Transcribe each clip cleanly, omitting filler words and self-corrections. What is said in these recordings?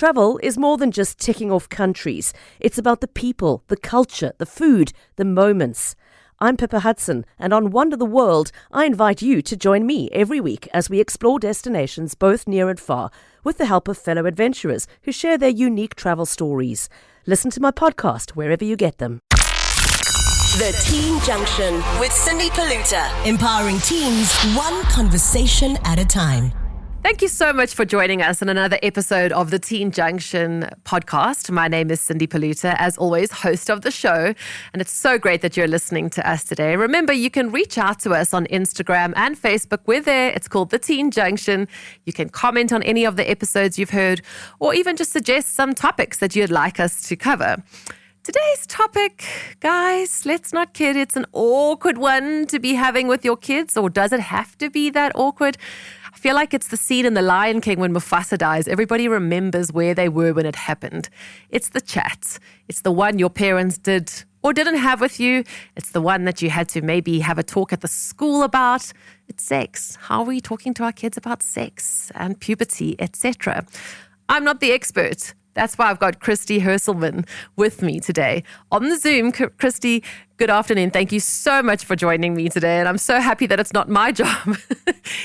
Travel is more than just ticking off countries. It's about the people, the culture, the food, the moments. I'm Pippa Hudson, and on Wonder the World, I invite you to join me every week as we explore destinations both near and far, with the help of fellow adventurers who share their unique travel stories. Listen to my podcast wherever you get them. The Teen Junction with Cindy Poluta. Empowering teens, one conversation at a time. Thank you so much for joining us in another episode of the Teen Junction podcast. My name is Cindy Poluta, as always, host of the show. And it's so great that you're listening to us today. Remember, you can reach out to us on Instagram and Facebook. We're there. It's called the Teen Junction. You can comment on any of the episodes you've heard, or even just suggest some topics that you'd like us to cover. Today's topic, guys, let's not kid, it's an awkward one to be having with your kids, or does it have to be that awkward? I feel like it's the scene in The Lion King when Mufasa dies. Everybody remembers where they were when it happened. It's the chat. It's the one your parents did or didn't have with you. It's the one that you had to maybe have a talk at the school about. It's sex. How are we talking to our kids about sex and puberty, etc.? I'm not the expert. That's why I've got Christy Herselman with me today on the Zoom. Christy, good afternoon. Thank you so much for joining me today. And I'm so happy that it's not my job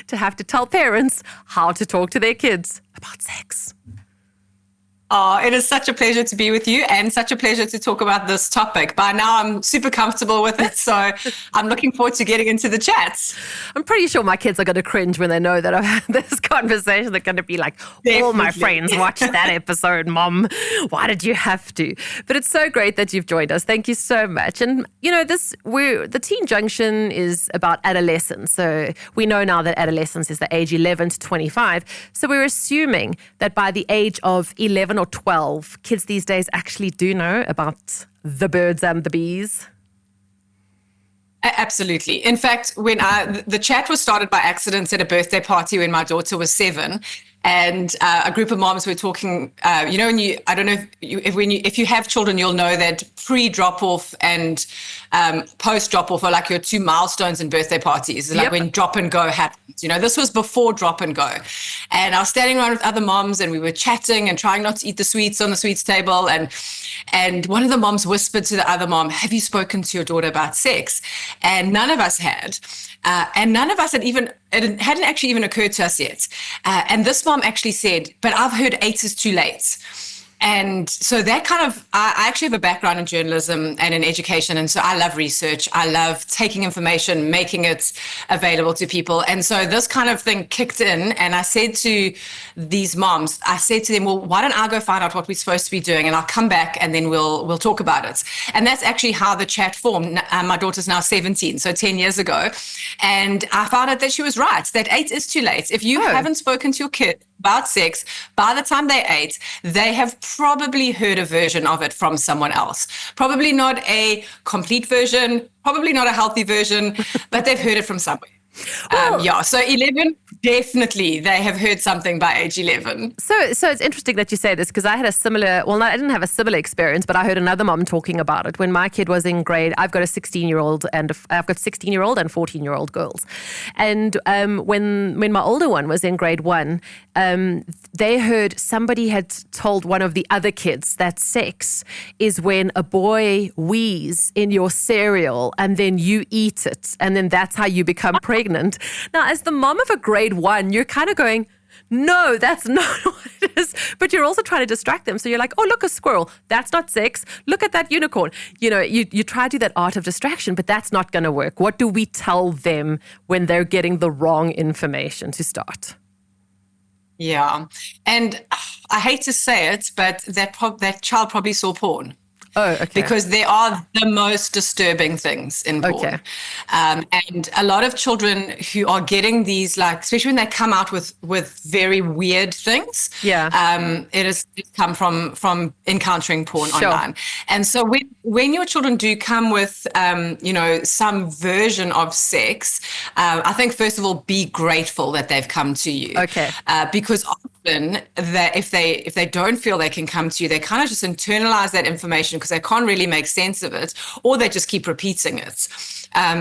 to have to tell parents how to talk to their kids about sex. Oh, it is such a pleasure to be with you and such a pleasure to talk about this topic. By now, I'm super comfortable with it, so I'm looking forward to getting into the chats. I'm pretty sure my kids are going to cringe when they know that I've had this conversation. They're going to be like, Definitely. All my friends watched that episode, Mom. Why did you have to? But it's so great that you've joined us. Thank you so much. And, you know, the Teen Junction is about adolescence. So we know now that adolescence is the age 11 to 25. So we're assuming that by the age of 11 or 12, kids these days actually do know about the birds and the bees. Absolutely. In fact, when the chat was started by accident at a birthday party when my daughter was 7, and a group of moms were talking. I don't know if you have children, you'll know that pre-drop-off and post-drop-off are like your two milestones in birthday parties. Like when drop and go happens. You know, this was before drop and go, and I was standing around with other moms, and we were chatting and trying not to eat the sweets on the sweets table, and one of the moms whispered to the other mom, "Have you spoken to your daughter about sex?" And none of us had. And none of us it hadn't actually even occurred to us yet. And this mom actually said, "But I've heard 8 is too late." And so that kind of, I actually have a background in journalism and in education. And so I love research. I love taking information, making it available to people. And so this kind of thing kicked in. And I said to these moms, I said to them, well, why don't I go find out what we're supposed to be doing? And I'll come back and then we'll talk about it. And that's actually how the chat formed. My daughter's now 17, so 10 years ago. And I found out that she was right, that 8 is too late. If you haven't spoken to your kid about sex, by the time they're 8, they have probably heard a version of it from someone else. Probably not a complete version, probably not a healthy version, but they've heard it from somewhere. So 11, definitely they have heard something by age 11. So it's interesting that you say this, because I had a similar, I didn't have a similar experience, but I heard another mom talking about it when my kid was in grade. I've got a 16-year-old and 14-year-old girls. And when my older one was in grade 1, they heard somebody had told one of the other kids that sex is when a boy wheezes in your cereal and then you eat it, and then that's how you become pregnant. Now, as the mom of a grade 1, you're kind of going, no, that's not what it is. But you're also trying to distract them. So you're like, oh, look, a squirrel. That's not sex. Look at that unicorn. You know, you try to do that art of distraction, but that's not going to work. What do we tell them when they're getting the wrong information to start? Yeah. And I hate to say it, but that child probably saw porn. Oh, okay. Because they are the most disturbing things in porn. Okay. And a lot of children who are getting these, like, especially when they come out with very weird things, it has come from encountering porn online. And so when your children do come with, some version of sex, I think, first of all, be grateful that they've come to you. Okay. Because that if they don't feel they can come to you, they kind of just internalize that information because they can't really make sense of it, or they just keep repeating it.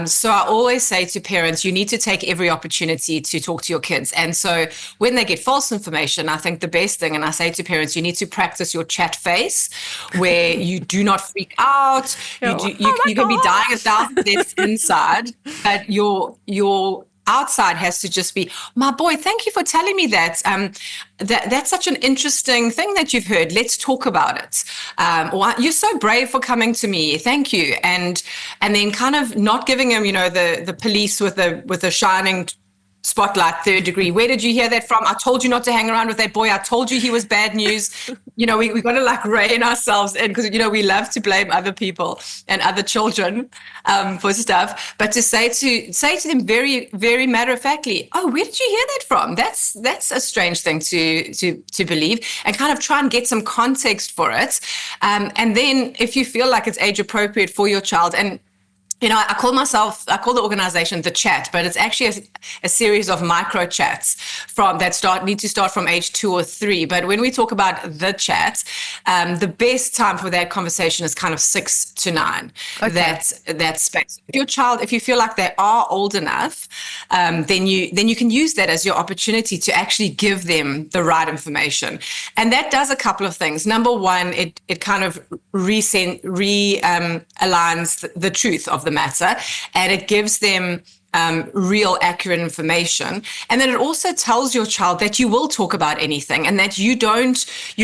So I always say to parents, you need to take every opportunity to talk to your kids. And so when they get false information, I think the best thing, and I say to parents, you need to practice your chat face where you do not freak out. You can be dying 1,000 deaths inside, but your outside has to just be, my boy, thank you for telling me that. That's such an interesting thing that you've heard. Let's talk about it. Or you're so brave for coming to me. Thank you. And then kind of not giving him, the police with a shining spotlight, third degree. Where did you hear that from? I told you not to hang around with that boy. I told you he was bad news. We got to rein ourselves in because, we love to blame other people and other children for stuff. But to say to them very, very matter of factly, oh, where did you hear that from? That's a strange thing to believe, and kind of try and get some context for it. And then if you feel like it's age appropriate for your child, and I call the organization The Chat, but it's actually a series of micro chats need to start from age 2 or 3. But when we talk about The Chat, the best time for that conversation is kind of 6 to 9. Okay. That space. If you feel like they are old enough, then you can use that as your opportunity to actually give them the right information. And that does a couple of things. Number one, it kind of aligns the truth of the matter, and it gives them real accurate information. And then it also tells your child that you will talk about anything and that you're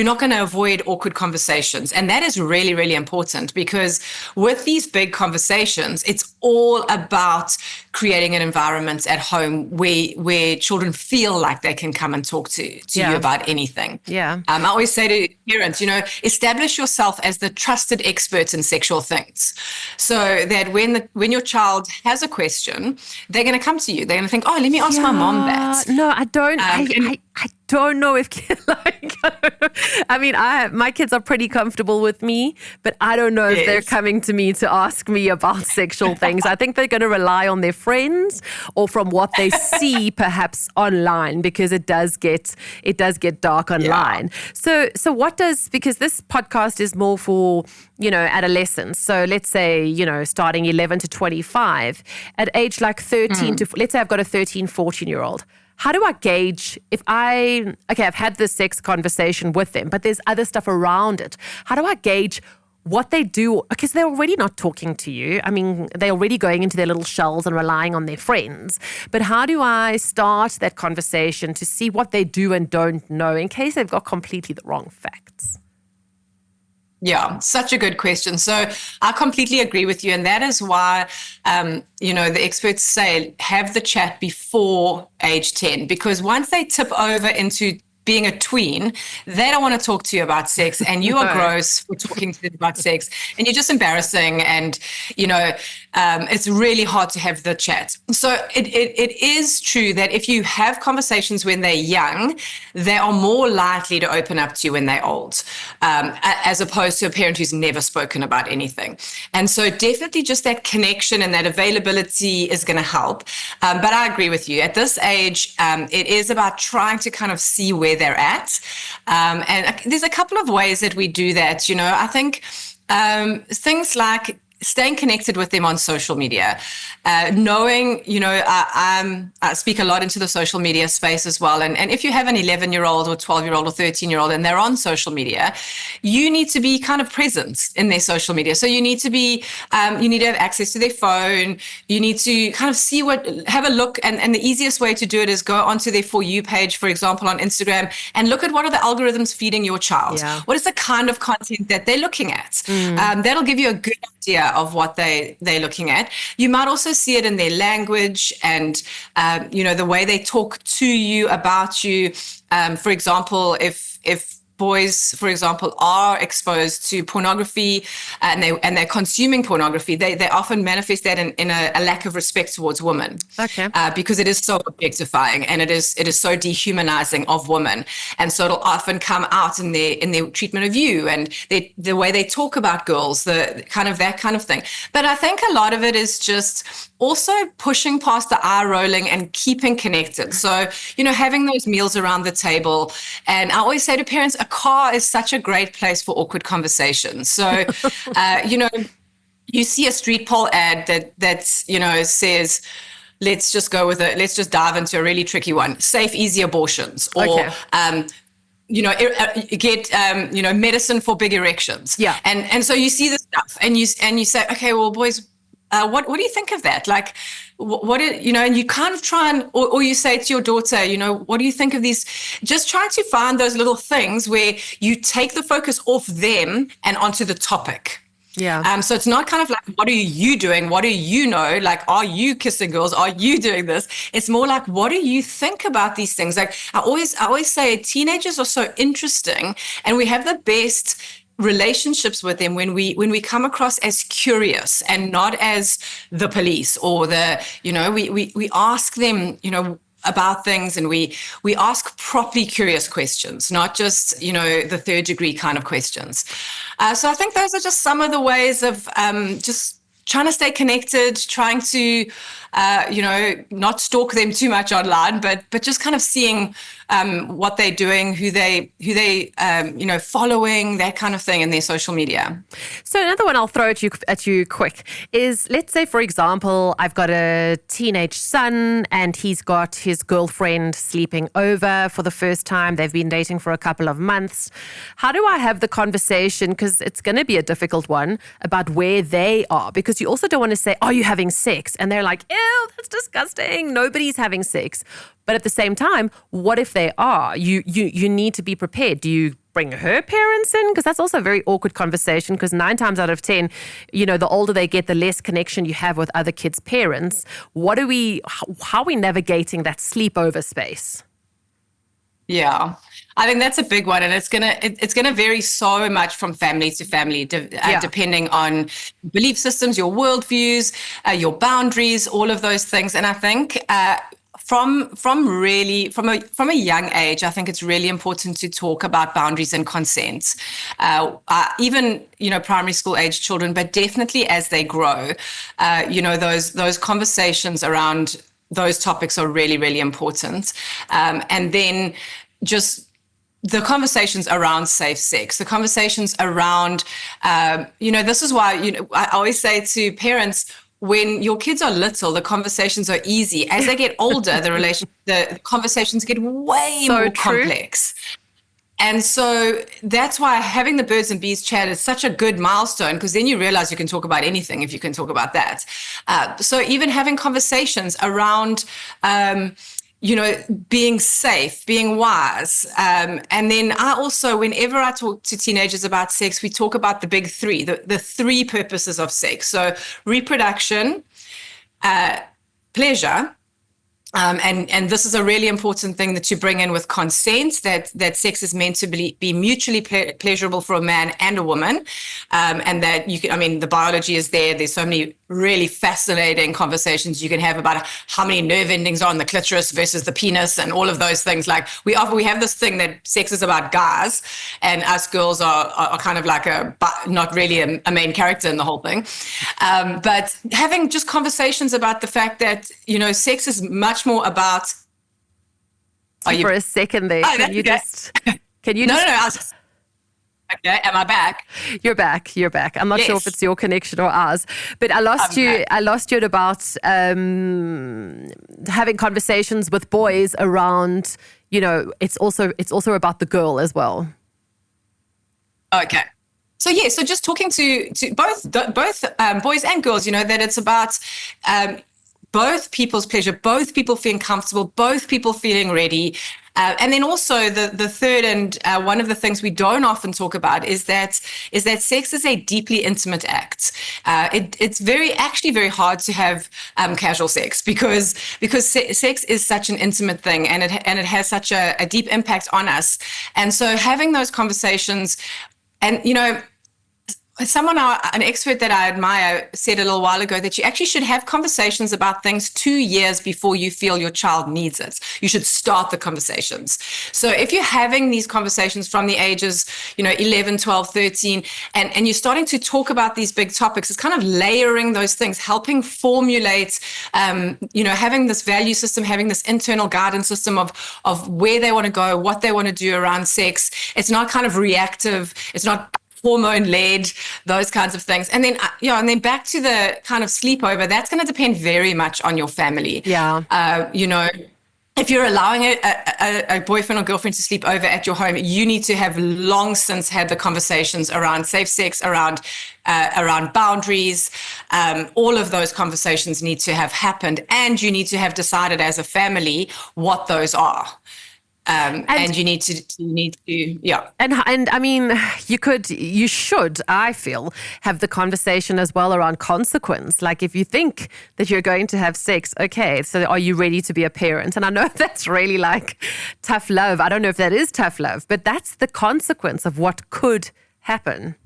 not going to avoid awkward conversations. And that is really, really important, because with these big conversations, it's all about creating an environment at home where children feel like they can come and talk to you about anything. Yeah. I always say to parents, establish yourself as the trusted expert in sexual things, so that when your child has a question, they're going to come to you. They're going to think, oh, let me ask my mom that. No, I don't. I don't know if my kids are pretty comfortable with me, but I don't know if they're coming to me to ask me about sexual things. I think they're going to rely on their friends or from what they see perhaps online, because it does get dark online. So because this podcast is more for, adolescents. So let's say, starting 11 to 25, at age like 13 to, let's say I've got a 13, 14-year-old. How do I gauge I've had this sex conversation with them, but there's other stuff around it. How do I gauge what they do? Because they're already not talking to you. I mean, they're already going into their little shells and relying on their friends. But how do I start that conversation to see what they do and don't know in case they've got completely the wrong facts? Yeah, such a good question. So I completely agree with you. And that is why, the experts say have the chat before age 10, because once they tip over into being a tween, they don't want to talk to you about sex, and you are gross for talking to them about sex, and you're just embarrassing, and it's really hard to have the chat. So it is true that if you have conversations when they're young, they are more likely to open up to you when they're old, as opposed to a parent who's never spoken about anything. And so definitely just that connection and that availability is going to help. But I agree with you. At this age, it is about trying to kind of see where they're at. And there's a couple of ways that we do that. I think things like staying connected with them on social media, knowing, I speak a lot into the social media space as well. And if you have an 11-year-old or 12-year-old or 13-year-old and they're on social media, you need to be kind of present in their social media. So you need to have access to their phone. You need to kind of have a look. And the easiest way to do it is go onto their For You page, for example, on Instagram, and look at what are the algorithms feeding your child. Yeah. What is the kind of content that they're looking at? That'll give you a good idea of what they're looking at. You might also see it in their language and, the way they talk to you, about you. For example, if boys, for example, are exposed to pornography and they're consuming pornography, they often manifest that in a lack of respect towards women. Okay. Because it is so objectifying and it is so dehumanizing of women. And so it'll often come out in their treatment of you and the way they talk about girls, that kind of thing. But I think a lot of it is just also pushing past the eye rolling and keeping connected. So, having those meals around the table. And I always say to parents, a car is such a great place for awkward conversations. So, you see a street pole ad that says, let's just go with it. Let's just dive into a really tricky one. Safe, easy abortions, or get medicine for big erections. Yeah. And so you see this stuff, and you say, okay, well, boys, what do you think of that? Like, and you kind of try and, or you say to your daughter, what do you think of these? Just try to find those little things where you take the focus off them and onto the topic. Yeah. So it's not kind of like, what are you doing? What do you know? Like, are you kissing girls? Are you doing this? It's more like, what do you think about these things? Like, I always say teenagers are so interesting, and we have the best relationships with them when we come across as curious and not as the police, or we ask them, about things, and we ask properly curious questions, not just, the third degree kind of questions. So I think those are just some of the ways of just trying to stay connected, trying to, not stalk them too much online, but just kind of seeing what they're doing, who they following, that kind of thing in their social media. So another one I'll throw at you quick is, let's say, for example, I've got a teenage son and he's got his girlfriend sleeping over for the first time. They've been dating for a couple of months. How do I have the conversation, because it's going to be a difficult one, about where they are? Because you also don't want to say, are you having sex? And they're like, ew, that's disgusting. Nobody's having sex. But at the same time, what if they are? You need to be prepared. Do you bring her parents in? Because that's also a very awkward conversation, because 9 times out of 10, the older they get, the less connection you have with other kids' parents. How are we navigating that sleepover space? Yeah, I think that's a big one, and it's gonna vary so much from family to family, depending on belief systems, your worldviews, your boundaries, all of those things. And I think from a young age, I think it's really important to talk about boundaries and consent. Even primary school age children, but definitely as they grow, those conversations around those topics are really, really important. And then just the conversations around safe sex, the conversations around, this is why, I always say to parents, when your kids are little, the conversations are easy. As they get older, the conversations get way more complex. And so that's why having the birds and bees chat is such a good milestone, because then you realize you can talk about anything if you can talk about that. So even having conversations around, being safe, being wise. And then I also, whenever I talk to teenagers about sex, we talk about the big 3, the 3 purposes of sex. So reproduction, pleasure, and this is a really important thing that you bring in with consent, that sex is meant to be mutually pleasurable for a man and a woman, and that the biology is there. There's so many really fascinating conversations you can have about how many nerve endings are on the clitoris versus the penis and all of those things. Like we have this thing that sex is about guys, and us girls are kind of like not really a main character in the whole thing. But having just conversations about the fact that, sex is much more about. For a second there, can you just? No. Okay, am I back? You're back. I'm not sure if it's your connection or ours, but I lost you. Back. I lost you at about having conversations with boys around. It's also about the girl as well. Okay. So just talking to both boys and girls, that it's about both people's pleasure, both people feeling comfortable, both people feeling ready. And then also the third, and one of the things we don't often talk about is that sex is a deeply intimate act. It's actually very hard to have casual sex because sex is such an intimate thing, and it has such a deep impact on us. And so having those conversations, and someone, an expert that I admire, said a little while ago that you actually should have conversations about things 2 years before you feel your child needs it. You should start the conversations. So if you're having these conversations from the ages, 11, 12, 13, and you're starting to talk about these big topics, it's kind of layering those things, helping formulate, having this value system, having this internal guidance system of where they want to go, what they want to do around sex. It's not kind of reactive. It's not hormone-led, those kinds of things. And then, and then back to the kind of sleepover, that's going to depend very much on your family. Yeah. If you're allowing a boyfriend or girlfriend to sleep over at your home, you need to have long since had the conversations around safe sex, around boundaries. All of those conversations need to have happened, and you need to have decided as a family what those are. And you need to, yeah. And I mean, you should, I feel, have the conversation as well around consequence. Like if you think that you're going to have sex, okay, so are you ready to be a parent? And I know that's really like tough love. I don't know if that is tough love, but that's the consequence of what could happen.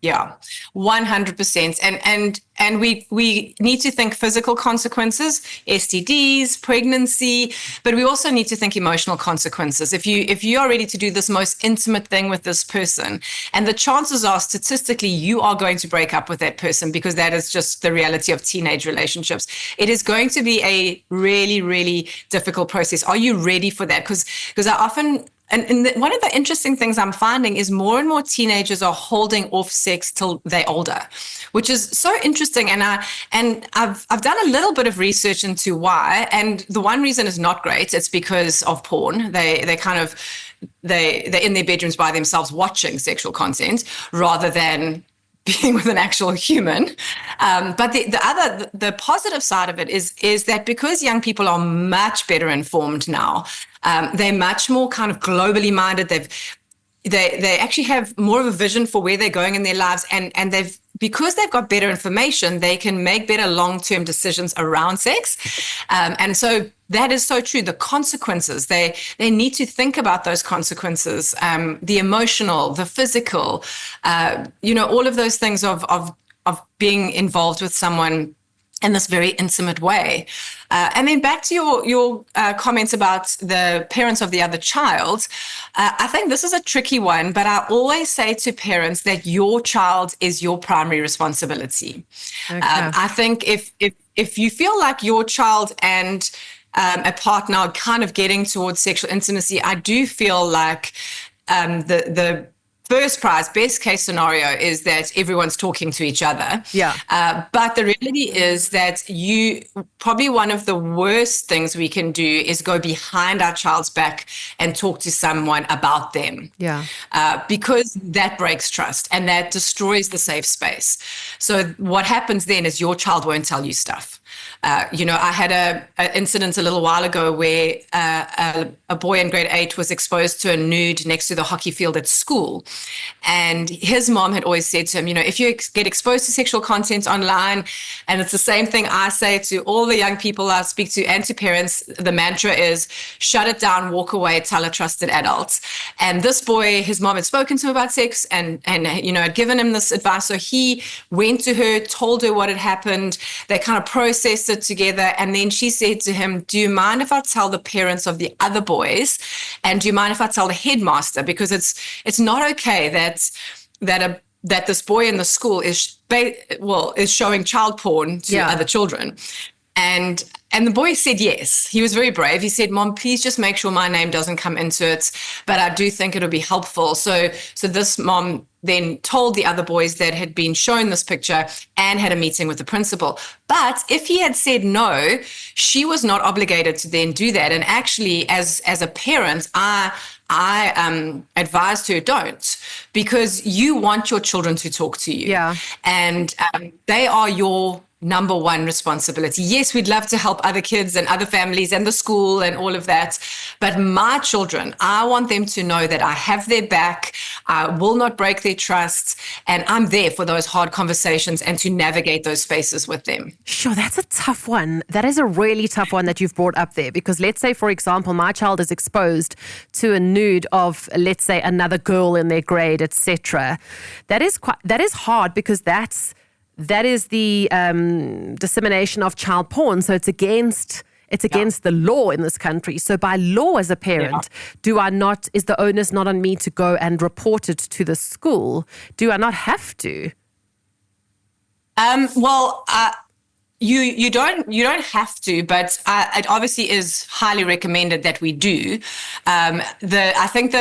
Yeah, 100%. And we need to think physical consequences, STDs, pregnancy, but we also need to think emotional consequences. If you are ready to do this most intimate thing with this person, and the chances are statistically you are going to break up with that person because that is just the reality of teenage relationships. It is going to be a really, really difficult process. Are you ready for that? Because I often... And one of the interesting things I'm finding is more and more teenagers are holding off sex till they're older, which is so interesting. And I've done a little bit of research into why. And the one reason is not great. It's because of porn. They're in their bedrooms by themselves watching sexual content rather than being with an actual human. But the positive side of it is that because young people are much better informed now, they're much more kind of globally minded. They actually have more of a vision for where they're going in their lives, and because they've got better information, they can make better long-term decisions around sex. And so that is so true. The consequences, they need to think about those consequences, the emotional, the physical, all of those things of being involved with someone in this very intimate way. And then back to your comments about the parents of the other child, I think this is a tricky one, but I always say to parents that your child is your primary responsibility. Okay. I think if you feel like your child and a partner are kind of getting towards sexual intimacy, I do feel like the first prize, best case scenario is that everyone's talking to each other. Yeah. But the reality is that probably one of the worst things we can do is go behind our child's back and talk to someone about them. Yeah. Because that breaks trust and that destroys the safe space. So what happens then is your child won't tell you stuff. I had an incident a little while ago where a boy in grade 8 was exposed to a nude next to the hockey field at school. And his mom had always said to him, if you get exposed to sexual content online, and it's the same thing I say to all the young people I speak to and to parents, the mantra is shut it down, walk away, tell a trusted adult. And this boy, his mom had spoken to him about sex and had given him this advice. So he went to her, told her what had happened. They kind of processed it together. And then she said to him, do you mind if I tell the parents of the other boys? And do you mind if I tell the headmaster? Because it's not okay that this boy in the school is showing child porn to other children. And the boy said yes. He was very brave. He said, Mom, please just make sure my name doesn't come into it. But I do think it'll be helpful. So this mom then told the other boys that had been shown this picture and had a meeting with the principal. But if he had said no, she was not obligated to then do that. And actually, as a parent, I advised her don't, because you want your children to talk to you. Yeah. And they are your number one responsibility. Yes, we'd love to help other kids and other families and the school and all of that. But my children, I want them to know that I have their back. I will not break their trust. And I'm there for those hard conversations and to navigate those spaces with them. Sure, that's a tough one. That is a really tough one that you've brought up there, because let's say, for example, my child is exposed to a nude of, let's say, another girl in their grade, etc. That is hard, because that is the dissemination of child porn. So it's against the law in this country. So by law, as a parent, is the onus not on me to go and report it to the school? Do I not have to? You don't have to, but it obviously is highly recommended that we do. I think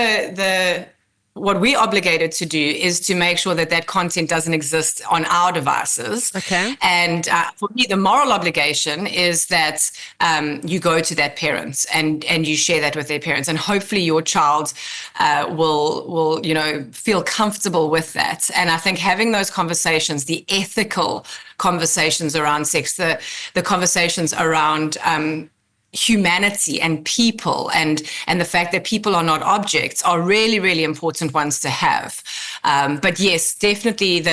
what we're obligated to do is to make sure that content doesn't exist on our devices. Okay. And for me, the moral obligation is that you go to that parent and you share that with their parents, and hopefully your child will feel comfortable with that. And I think having those conversations, the ethical conversations around sex, the conversations around humanity and people and the fact that people are not objects are really, really important ones to have. But yes, definitely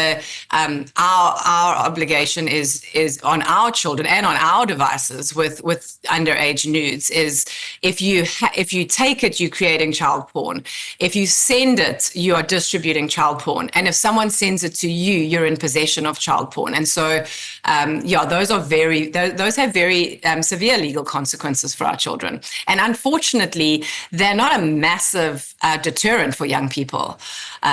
our obligation is on our children and on our devices with underage nudes is if you take it, you're creating child porn. If you send it, you are distributing child porn. And if someone sends it to you, you're in possession of child porn. And so, those have very severe legal consequences for our children. And unfortunately, they're not a massive deterrent for young people.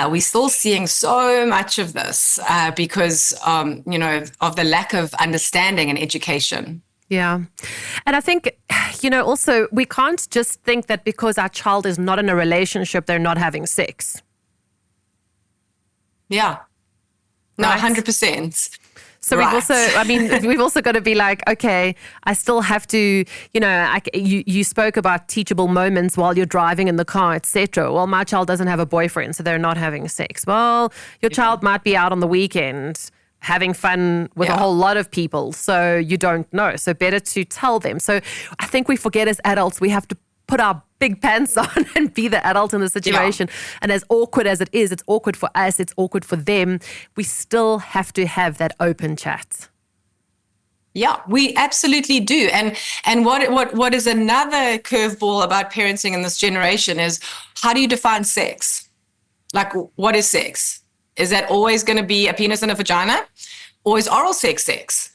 We're still seeing so much of this because, of the lack of understanding and education. Yeah. And I think, also we can't just think that because our child is not in a relationship, they're not having sex. Yeah. No, Right? 100%. So Right. we've also got to be like, okay, I still have to, you spoke about teachable moments while you're driving in the car, etc. Well, my child doesn't have a boyfriend, so they're not having sex. Well, your child might be out on the weekend having fun with a whole lot of people, so you don't know. So better to tell them. So I think we forget as adults, we have to put our big pants on and be the adult in the situation. Yeah. And as awkward as it is, it's awkward for us, it's awkward for them. We still have to have that open chat. Yeah, we absolutely do. And what is another curveball about parenting in this generation is, how do you define sex? Like, what is sex? Is that always going to be a penis and a vagina? Or is oral sex sex?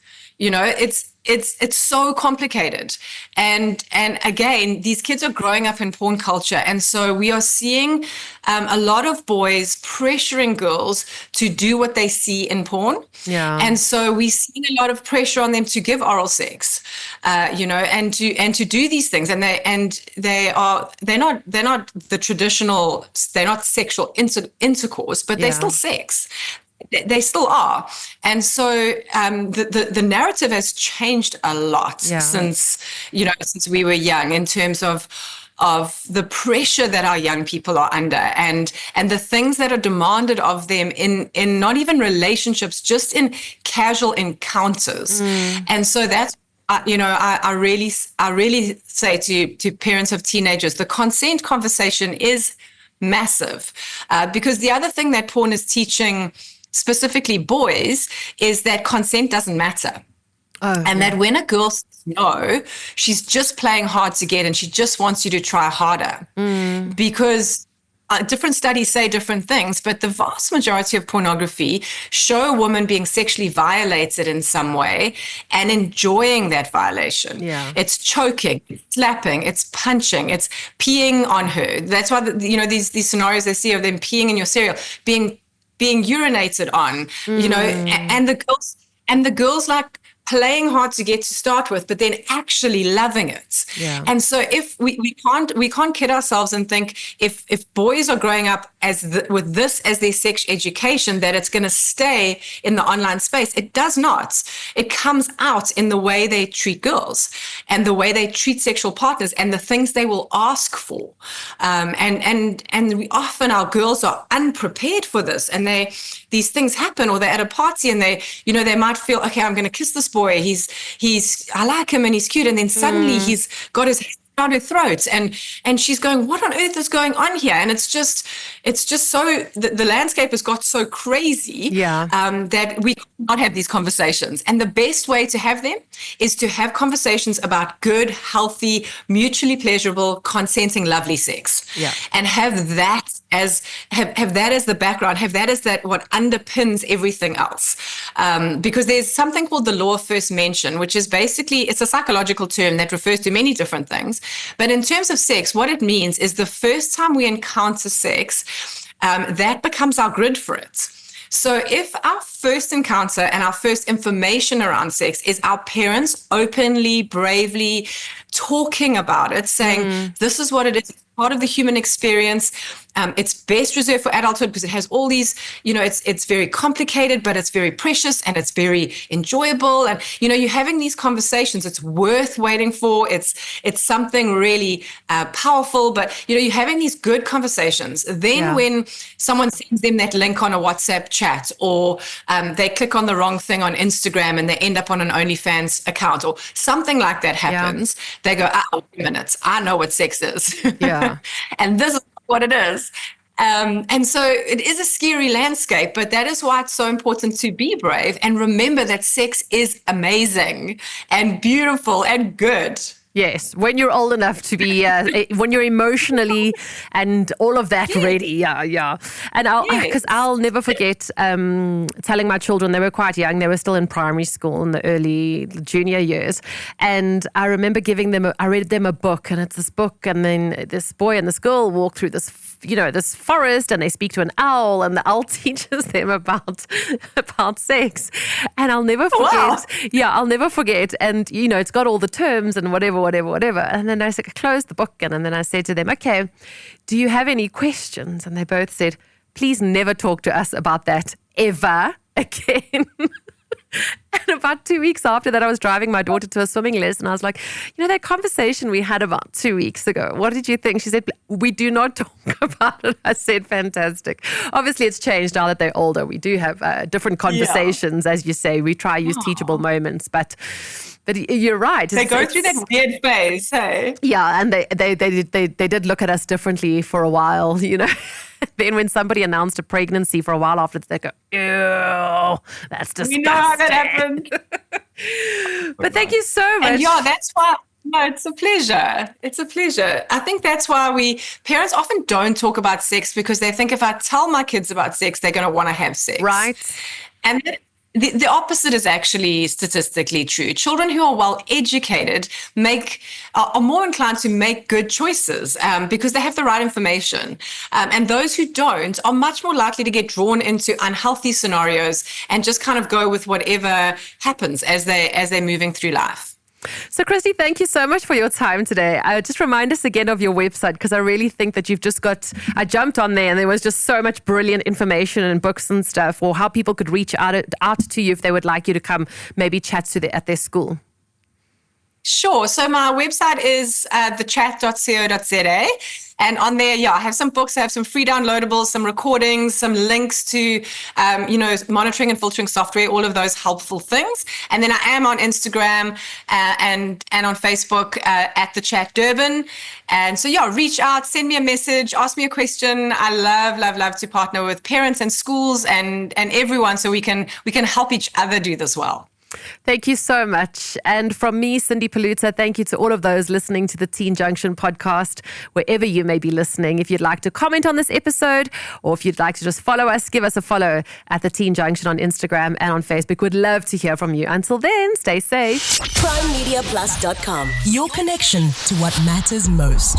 It's so complicated. And again, these kids are growing up in porn culture. And so we are seeing a lot of boys pressuring girls to do what they see in porn. Yeah. And so we're seeing a lot of pressure on them to give oral sex, and to do these things. And they're not the traditional, they're not sexual intercourse, but they're still sex. They still are. And so the narrative has changed a lot since we were young, in terms of the pressure that our young people are under and the things that are demanded of them in not even relationships, just in casual encounters. And so that's, I really say to parents of teenagers, the consent conversation is massive, because the other thing that porn is teaching, specifically boys, is that consent doesn't matter. That when a girl says no, she's just playing hard to get, and she just wants you to try harder. Because different studies say different things, but the vast majority of pornography show a woman being sexually violated in some way and enjoying that violation. Yeah. It's choking, it's slapping, it's punching, it's peeing on her. That's why these scenarios they see of them peeing in your cereal, being urinated on, and the girls like playing hard to get to start with, but then actually loving it. Yeah. And so if we can't kid ourselves and think if boys are growing up with this as their sex education, that it's going to stay in the online space. It does not. It comes out in the way they treat girls and the way they treat sexual partners and the things they will ask for. And we often, our girls are unprepared for this, and these things happen, or they're at a party and they might feel, okay, I'm going to kiss this boy. I like him and he's cute. And then suddenly he's got his hand down her throat and she's going, what on earth is going on here? And it's just so, the landscape has got so crazy that we cannot have these conversations. And the best way to have them is to have conversations about good, healthy, mutually pleasurable, consenting, lovely sex. Yeah. And have that as the background, have that as what underpins everything else. Because there's something called the law of first mention, which is basically, it's a psychological term that refers to many different things. But in terms of sex, what it means is the first time we encounter sex, that becomes our grid for it. So if our first encounter and our first information around sex is our parents openly, bravely talking about it, saying, this is what it is, part of the human experience. It's best reserved for adulthood because it has all these, it's very complicated, but it's very precious and it's very enjoyable. And, you're having these conversations. It's worth waiting for. It's something really powerful, but, you're having these good conversations. Then when someone sends them that link on a WhatsApp chat, or they click on the wrong thing on Instagram and they end up on an OnlyFans account, or something like that happens, they go, wait a minute, I know what sex is. Yeah. And this is what it is. And so it is a scary landscape, but that is why it's so important to be brave and remember that sex is amazing and beautiful and good. Yes, when you're old enough to be, when you're emotionally and all of that ready, yeah. And because I'll never forget telling my children, they were quite young, they were still in primary school in the early junior years, and I remember I read them a book, and it's this book, and then this boy and this girl walk through this forest, and they speak to an owl, and the owl teaches them about sex. And I'll never forget. Wow. Yeah, I'll never forget. And, it's got all the terms and whatever. And then I closed the book, and then I said to them, okay, do you have any questions? And they both said, please never talk to us about that ever again. And about 2 weeks after that, I was driving my daughter to a swimming lesson. I was like, that conversation we had about 2 weeks ago, what did you think? She said, we do not talk about it. I said, fantastic. Obviously, it's changed now that they're older. We do have different conversations, as you say. We try use teachable moments, but you're right. They go through that weird phase, hey? Yeah, and they did look at us differently for a while, Then when somebody announced a pregnancy, for a while after, they go, ew, that's disgusting. We know how that happened. But thank you so much. And that's why, it's a pleasure. It's a pleasure. I think that's why parents often don't talk about sex, because they think if I tell my kids about sex, they're going to want to have sex. Right. And the opposite is actually statistically true. Children who are well educated are more inclined to make good choices because they have the right information. And those who don't are much more likely to get drawn into unhealthy scenarios and just kind of go with whatever happens as they're moving through life. So, Christy, thank you so much for your time today. Just remind us again of your website, because I really think that you've just I jumped on there and there was just so much brilliant information and books and stuff, or how people could reach out to you if they would like you to come maybe chat at their school. Sure. So my website is thechat.co.za. And on there, I have some books, I have some free downloadables, some recordings, some links to, monitoring and filtering software, all of those helpful things. And then I am on Instagram and on Facebook at The Chat Durban. And so, reach out, send me a message, ask me a question. I love to partner with parents and schools and everyone, so we can help each other do this well. Thank you so much. And from me, Cindy Poluta, thank you to all of those listening to the Teen Junction podcast, wherever you may be listening. If you'd like to comment on this episode, or if you'd like to just follow us, give us a follow at the Teen Junction on Instagram and on Facebook. We'd love to hear from you. Until then, stay safe. PrimeMediaPlus.com. Your connection to what matters most.